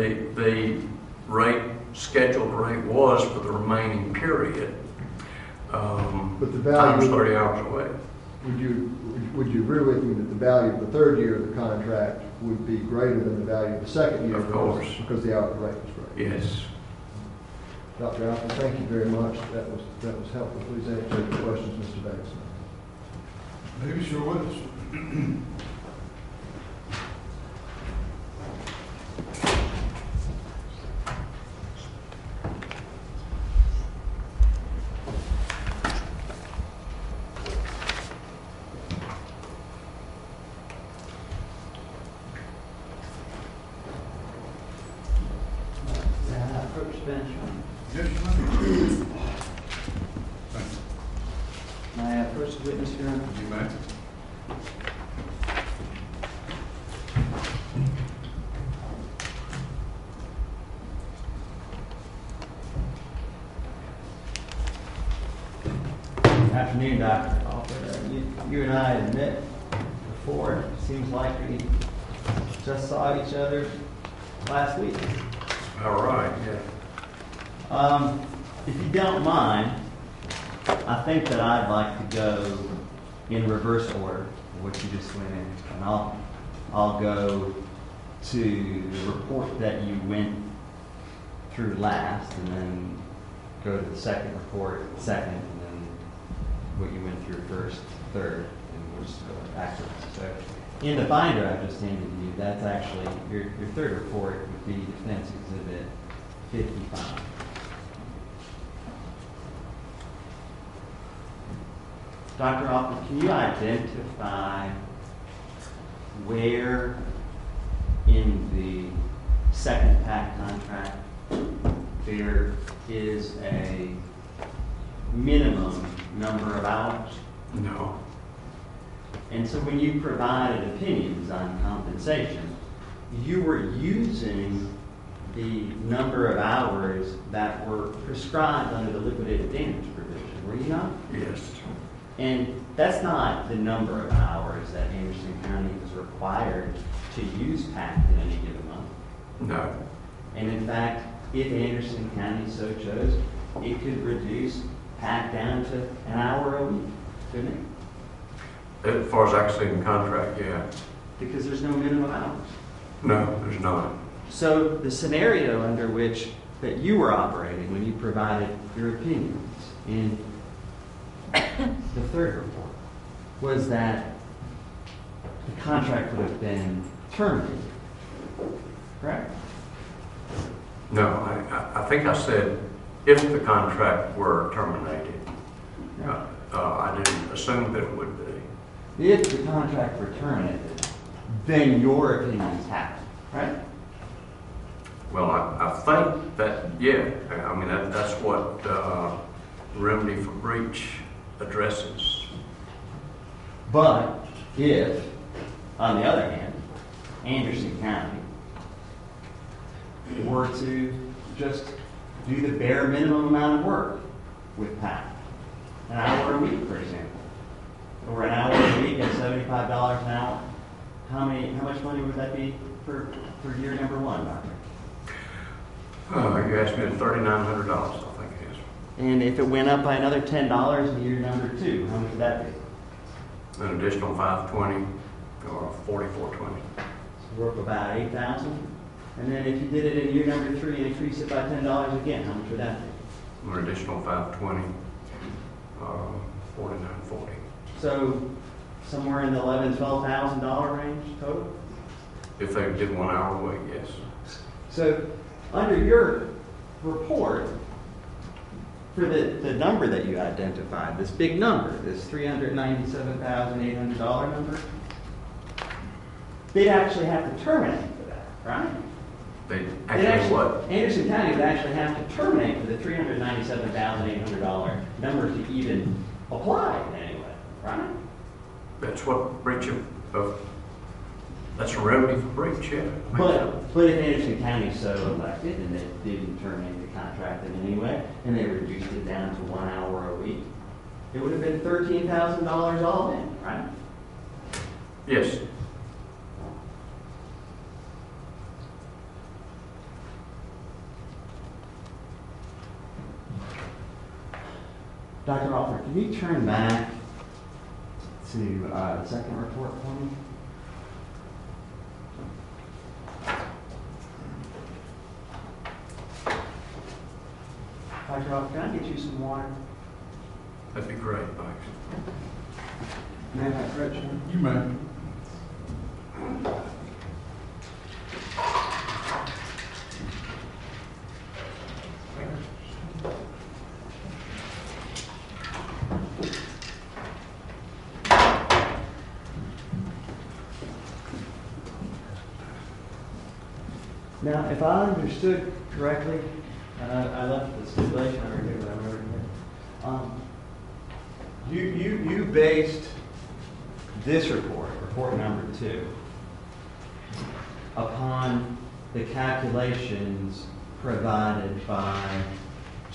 the rate, scheduled rate was for the remaining period, But the value times 30 hours a week. Would you agree with me that the value of the third year of the contract would be greater than the value of the second year? Of course. Because the hourly rate was greater. Yes. Dr. Alford, thank you very much. That was helpful. Please answer the questions, Mr. Davis. Maybe sure was. Yes, ma'am. May I approach the witness, Your Honor? You may. Afternoon, Dr. Alford. You and I had met before. It seems like we just saw each other last week. All right, yeah. If you don't mind, I think that I'd like to go in reverse order, what you just went in. And I'll go to the report that you went through last, and then go to the second report second, and then what you went through first, third, and we'll just go backwards. So in the binder I just handed you, that's actually, your third report would be Defense Exhibit 55. Dr. Alford, can you identify where in the second PAC contract there is a minimum number of hours? No. And so when you provided opinions on compensation, you were using the number of hours that were prescribed under the liquidated damage provision, were you not? Yes. And that's not the number of hours that Anderson County is required to use PAC in any given month. No. And in fact, if Anderson County so chose, it could reduce PAC down to an hour a week, couldn't it? As far as actually in the contract, yeah. Because there's no minimum hours. No, there's not. So the scenario under which that you were operating when you provided your opinions in the third report was that the contract would have been terminated, correct? No, I think I said if the contract were terminated. I didn't assume that it would be. If the contract were terminated, then your opinions happen, right? Well, I think that, yeah. I mean, that's what remedy for breach addresses. But if, on the other hand, Anderson County were to just do the bare minimum amount of work with PAC, an hour a week, for example, or an hour a week at $75 an hour, how much money would that be for year number one, Doctor? You asked me at $3,900, I think it is. And if it went up by another $10 in year number two, how much would that be? An additional $520 or $44.20. So worth about $8,000. And then if you did it in year number three and increase it by $10 again, how much would that be? An additional $520, $49.40. So somewhere in the $11,000 to $12,000 range total? If they did 1 hour a week, yes. So under your report, for the number that you identified, this big number, this $397,800 number, they'd actually have to terminate for that, right? They actually what? Anderson County would actually have to terminate for the $397,800 number to even apply in any way, right? That's what breach of that's a remedy for breach, yeah. But if Anderson County so elected and they didn't terminate the contract in any way, and they reduced it down to 1 hour a week, it would have been $13,000 all in, right? Yes. Dr. Alford, can you turn back to the second report for me? Dr. Alford, can I get you some water? That'd be great, Mike. May I approach you? You may. Now, if I understood correctly, I left the stipulation over here, but I'm over here. You based this report number 2, upon the calculations provided by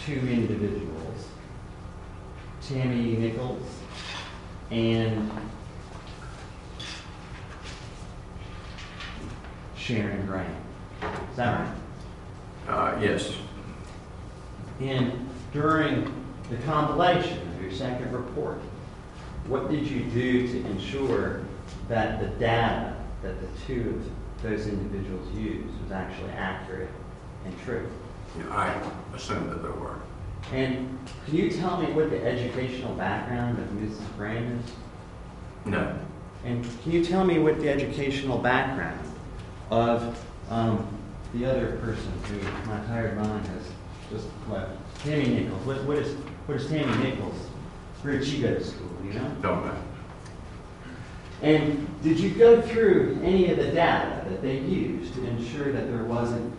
2 individuals, Tammy Nichols and Sharon Graham. Is that right? Yes. And during the compilation of your second report, what did you do to ensure that the data that the 2 of those individuals used was actually accurate and true? I assumed that there were. And can you tell me what the educational background of Mrs. Graham is? No. And can you tell me what the educational background of the other person who my tired mind has just left? Tammy Nichols. What is Tammy Nichols? Where did she go to school, you know? Don't know. And did you go through any of the data that they used to ensure that there wasn't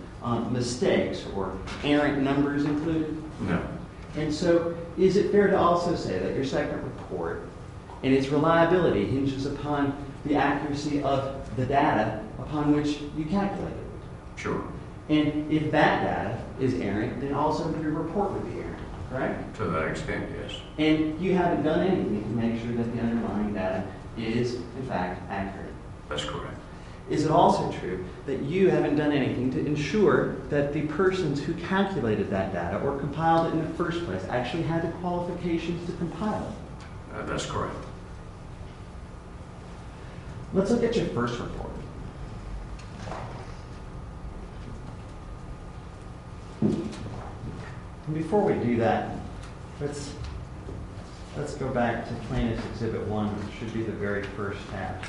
mistakes or errant numbers included? No. And so, is it fair to also say that your second report and its reliability hinges upon the accuracy of the data upon which you calculated? Sure. And if that data is errant, then also your report would be errant, correct? To that extent, yes. And you haven't done anything to make sure that the underlying data is, in fact, accurate. That's correct. Is it also true that you haven't done anything to ensure that the persons who calculated that data or compiled it in the first place actually had the qualifications to compile it? That's correct. Let's look at your first report. And before we do that, let's go back to Plaintiff's Exhibit 1, which should be the very first tab.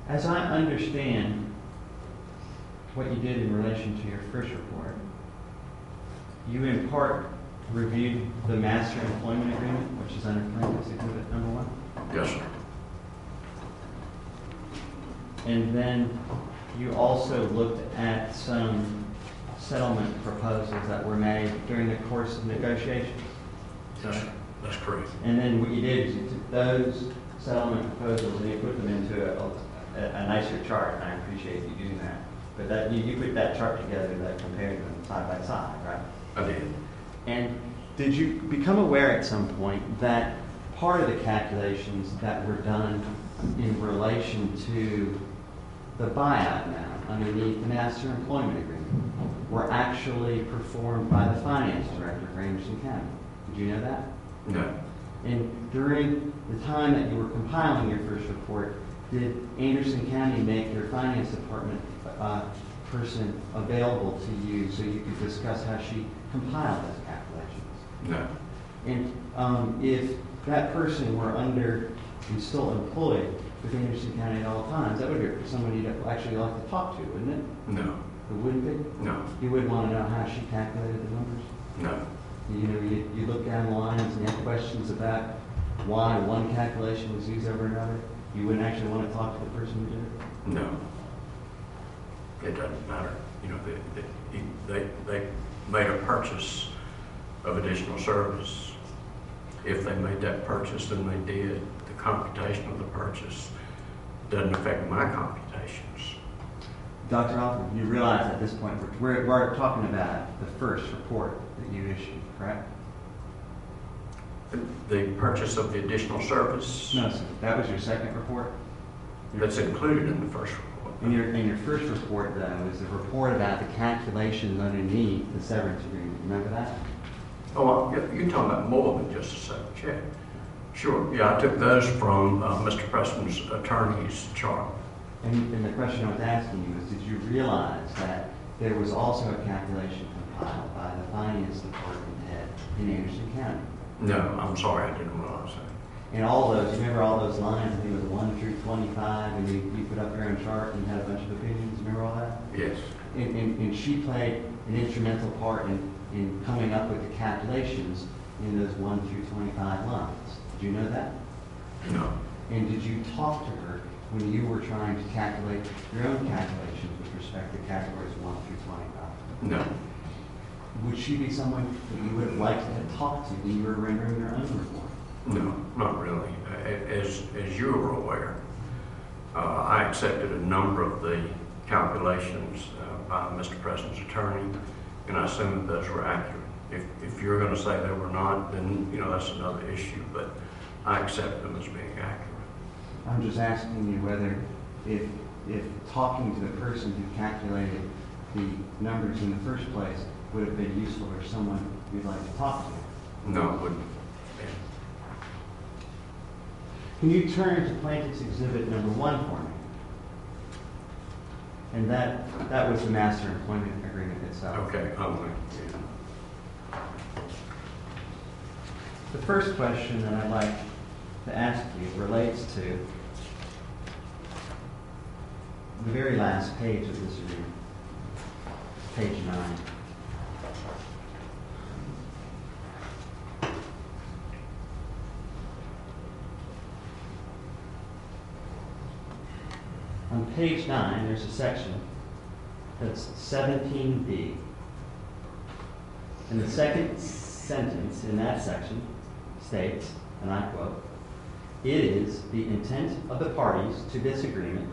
As I understand what you did in relation to your first report, you in part reviewed the Master Employment Agreement, which is under Plaintiff's Exhibit number 1. Yes, sir. And then you also looked at some settlement proposals that were made during the course of negotiations. Yes, that's correct. And then what you did is you took those settlement proposals and you put them into a nicer chart, and I appreciate you doing that. But that you put that chart together that compared them side by side, right? I did. And did you become aware at some point that part of the calculations that were done in relation to the buyout amount underneath the Master Employment Agreement were actually performed by the Finance Director of Anderson County? Did you know that? No. And during the time that you were compiling your first report, did Anderson County make their Finance Department person available to you so you could discuss how she compiled those calculations? No. And if that person were under and still employed with Anderson County at all times, that would be somebody you'd actually like to talk to, wouldn't it? No. It wouldn't be? No. You would want to know how she calculated the numbers? No. You know, you look down the lines and you have questions about why one calculation was used over another. You wouldn't actually want to talk to the person who did it? No. It doesn't matter. You know, they made a purchase of additional service. If they made that purchase, then they did. The computation of the purchase doesn't affect my computations. Dr. Alford, you realize at this point we're talking about the first report that you issued, correct? The purchase of the additional service, No, sir. That was your second report? that's included in the first report. In your first report, though, was a report about the calculations underneath the severance agreement. Remember that? Oh, well, you're talking about more than just a separate check. Sure, yeah, I took those from Mr. Preston's attorney's chart. And the question I was asking you was, did you realize that there was also a calculation compiled by the finance department head in Anderson County? No, I'm sorry, I didn't realize that. And all those, remember all those lines, I think it was 1 through 25, and you put up your own chart and had a bunch of opinions, remember all that? Yes. And she played an instrumental part in coming up with the calculations in those 1 through 25 lines. Did you know that? No. And did you talk to her when you were trying to calculate your own calculations with respect to categories 1 through 25? No. Would she be someone that you would have liked to have talked to when you were rendering your own report? No, not really. As you were aware, I accepted a number of the calculations by Mr. Preston's attorney, and I assumed those were accurate. If you're going to say they were not, then that's another issue. But I accept them as being accurate. I'm just asking you whether, if talking to the person who calculated the numbers in the first place would have been useful, or someone you'd like to talk to. No, it wouldn't. Can you turn to Plaintiff's Exhibit number 1 for me? And that was the master employment agreement itself. Okay, The first question that I'd like to ask you relates to the very last page of this agreement, page 9. On page 9, there's a section that's 17B. And the second sentence in that section states, and I quote, "It is the intent of the parties to this agreement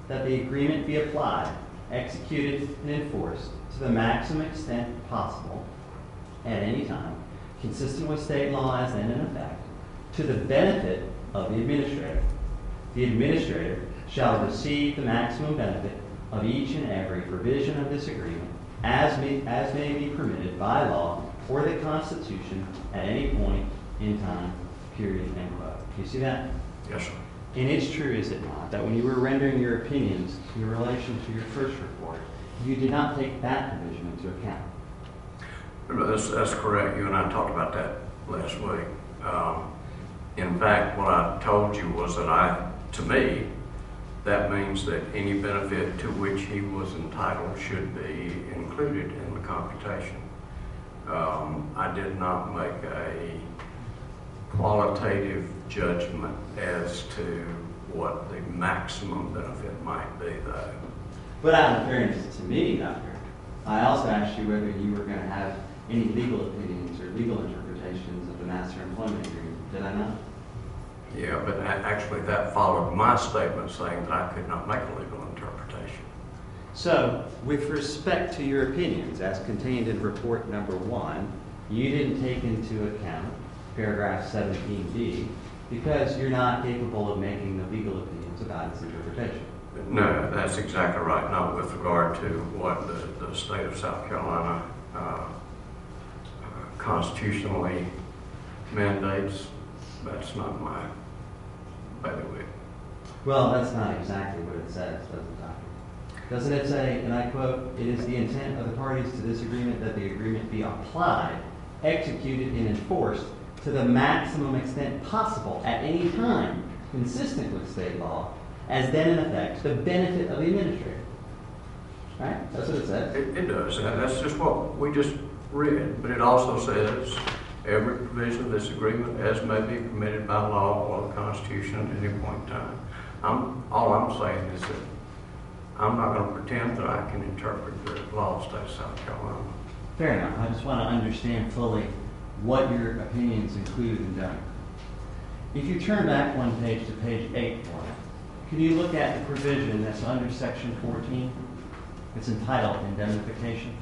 that the agreement be applied, executed, and enforced to the maximum extent possible at any time, consistent with state law as then in effect, to the benefit of the administrator. The administrator shall receive the maximum benefit of each and every provision of this agreement as may be permitted by law or the Constitution at any point in time, period," end quote. Do you see that? Yes, sir. And it's true, is it not, that when you were rendering your opinions in relation to your first report, you did not take that provision into account? That's correct. You and I talked about that last week. In fact, what I told you was that to me, that means that any benefit to which he was entitled should be included in the computation. I did not make a qualitative judgment as to what the maximum benefit might be, though. But out of fairness to me, Doctor, I also asked you whether you were going to have any legal opinions or legal interpretations of the Master Employment Agreement. Did I not? Yeah, but actually that followed my statement saying that I could not make a legal interpretation. So, with respect to your opinions as contained in report number 1, you didn't take into account paragraph 17B because you're not capable of making the legal opinions about its interpretation. No, that's exactly right. Not with regard to what the state of South Carolina constitutionally mandates. That's not my bailiwick. Well, that's not exactly what it says, does it, Doctor? Doesn't it say, and I quote, "It is the intent of the parties to this agreement that the agreement be applied, executed, and enforced to the maximum extent possible at any time, consistent with state law, as then in effect, to the benefit of the administrator." Right? That's what it says. It does. And that's just what we just read. But it also says every provision of this agreement as may be permitted by law or the Constitution at any point in time. All I'm saying is that I'm not going to pretend that I can interpret the law of the state of South Carolina. Fair enough. I just want to understand fully what your opinions include and don't. If you turn back one page to page 8 for me, can you look at the provision that's under section 14? It's entitled indemnification.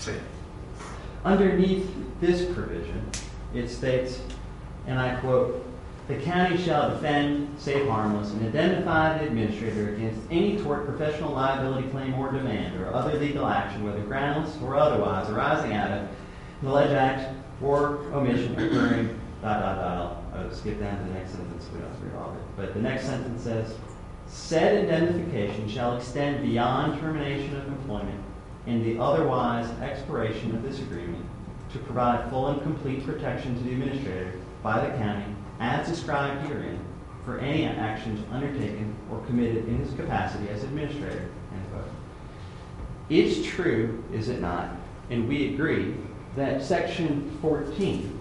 That's it. Underneath this provision, it states, and I quote, "The county shall defend, save harmless, and indemnify the administrator against any tort, professional liability claim or demand, or other legal action, whether groundless or otherwise, arising out of an alleged act or omission occurring, ... I'll skip down to the next sentence, we don't have to read all of it. But the next sentence says, said indemnification shall extend beyond termination of employment and the otherwise expiration of this agreement to provide full and complete protection to the administrator by the county as described herein for any actions undertaken or committed in his capacity as administrator." End quote. It's true, is it not, and we agree, that Section 14,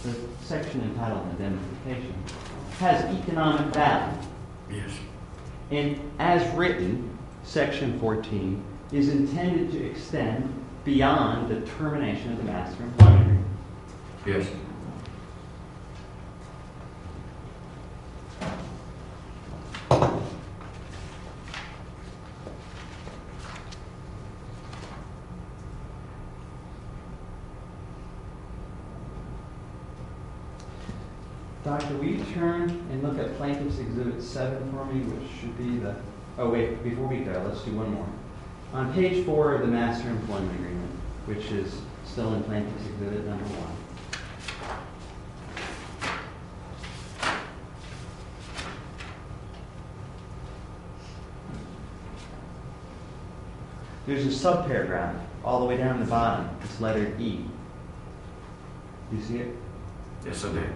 the section entitled Indemnification, has economic value. Yes. And as written, Section 14 is intended to extend beyond the termination of the master employment agreement. Yes. Doctor, will you turn and look at Plaintiff's Exhibit 7 for me, which should be the... Oh, wait, before we go, let's do one more. On page 4 of the Master Employment Agreement, which is still in Plaintiff's Exhibit number 1. There's a subparagraph all the way down the bottom. It's lettered E. Do you see it? Yes, I did.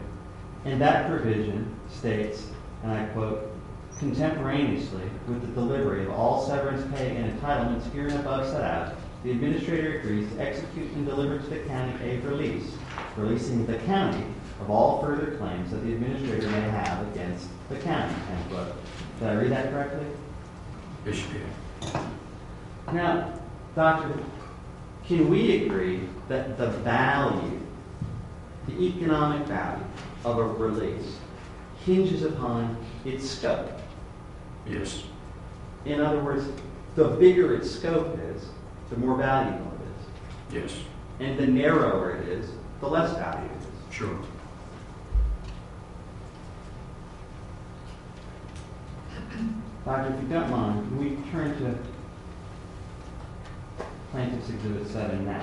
And that provision states, and I quote, "Contemporaneously with the delivery of all severance pay and entitlements here and above set out, the administrator agrees to execute and deliver to the county a release, releasing the county of all further claims that the administrator may have against the county." End quote. Did I read that correctly? Yes, you did. Now, Doctor, can we agree that the value, the economic value of a release hinges upon its scope? Yes. In other words, the bigger its scope is, the more valuable it is. Yes. And the narrower it is, the less value it is. Sure. Doctor, if you don't mind, can we turn to Plaintiff's Exhibit 7 now?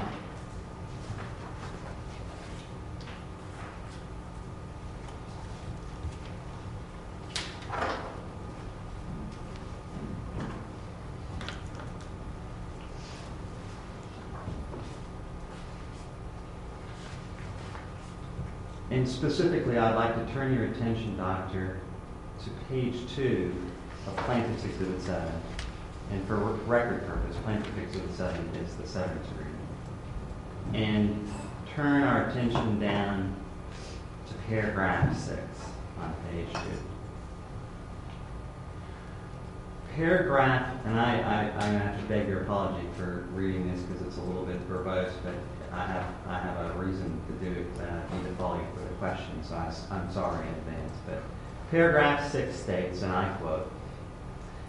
And specifically, I'd like to turn your attention, Doctor, to page 2 of Plaintiff's Exhibit 7. And for record purpose, Plaintiff's Exhibit 7 is the severance agreement. And turn our attention down to paragraph 6 on page 2. Paragraph, and I'm going to have to beg your apology for reading this because it's a little bit verbose, but I have a reason to do it. I need to follow you for the question, so I'm sorry in advance. But paragraph 6 states, and I quote,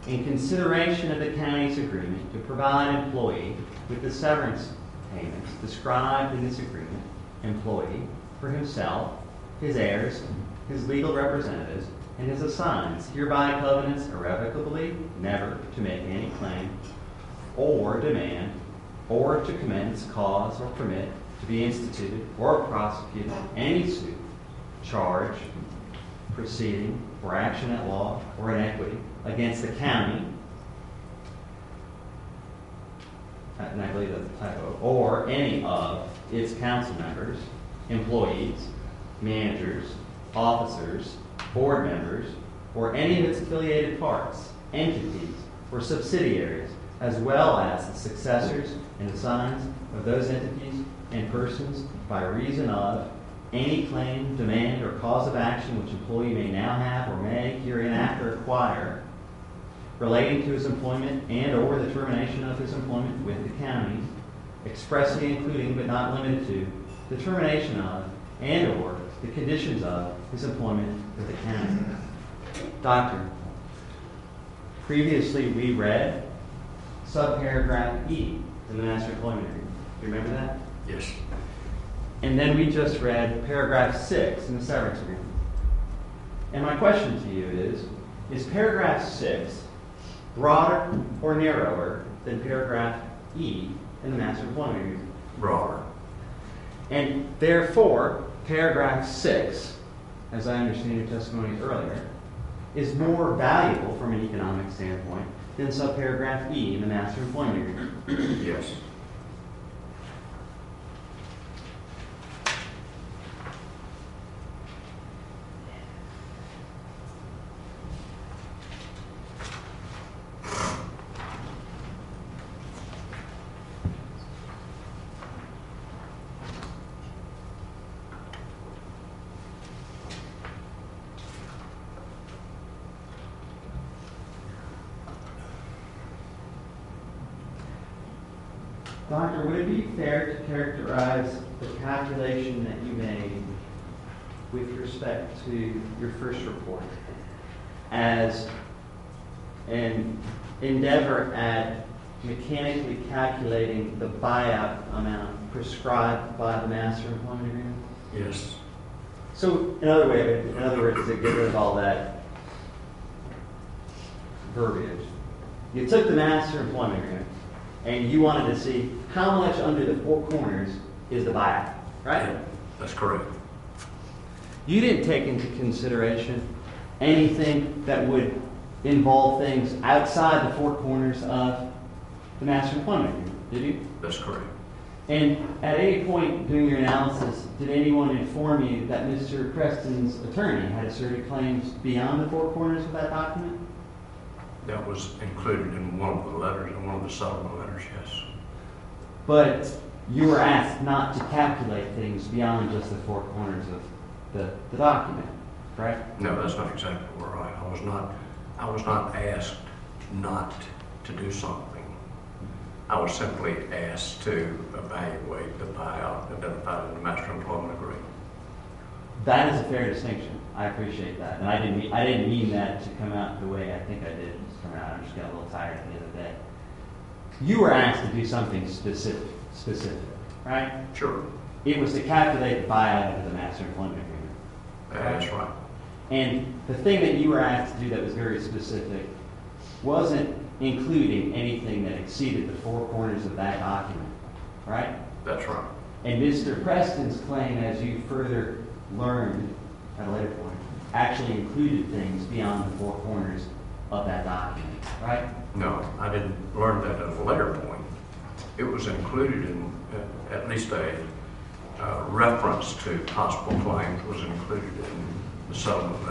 "In consideration of the county's agreement to provide employee with the severance payments described in this agreement, employee for himself, his heirs, his legal representatives, and his assigns hereby covenants irrevocably never to make any claim or demand or to commence, cause, or permit to be instituted or prosecute any suit, charge, proceeding, or action at law or in equity against the county," and I believe that's a typo, "or any of its council members, employees, managers, officers, board members, or any of its affiliated parts, entities, or subsidiaries, as well as the successors and assigns of those entities and persons by reason of any claim, demand, or cause of action which employee may now have or may hereinafter acquire relating to his employment and or the termination of his employment with the county, expressly including but not limited to the termination of and or the conditions of his employment with the county." Doctor, previously we read subparagraph E in the Master Employment Agreement. You remember that? Yes. And then we just read paragraph 6 in the severance agreement. And my question to you is paragraph 6 broader or narrower than paragraph E in the master employment agreement? Broader. And therefore, paragraph 6, as I understand your testimony earlier, is more valuable from an economic standpoint than subparagraph E in the master employment agreement. Yes. Doctor, would it be fair to characterize the calculation that you made with respect to your first report as an endeavor at mechanically calculating the buyout amount prescribed by the master employment agreement? Yes. So, in other words, to get rid of all that verbiage, you took the master employment agreement and you wanted to see how much under the four corners is the buyout, right? Yeah, that's correct. You didn't take into consideration anything that would involve things outside the four corners of the master employment agreement, did you? That's correct. And at any point during your analysis, did anyone inform you that Mr. Preston's attorney had asserted claims beyond the four corners of that document? That was included in one of the letters, in one of the settlement letters, yes. But you were asked not to calculate things beyond just the four corners of the document, right? No, that's not exactly right. I was not asked not to do something. I was simply asked to evaluate the buyout identified in the master employment agreement. That is a fair distinction. I appreciate that. And I didn't mean that to come out the way I think I did come out. I'm just getting a little tired at the end of the day. You were asked to do something specific, right? Sure. It was to calculate the buyout under the master employment agreement. That's right. And the thing that you were asked to do that was very specific wasn't including anything that exceeded the four corners of that document, right? That's right. And Mr. Preston's claim, as you further learned at a later point, actually included things beyond the four corners of that document, right? No, I didn't learn that at a later point. It was included in, at least a reference to possible claims was included in the settlement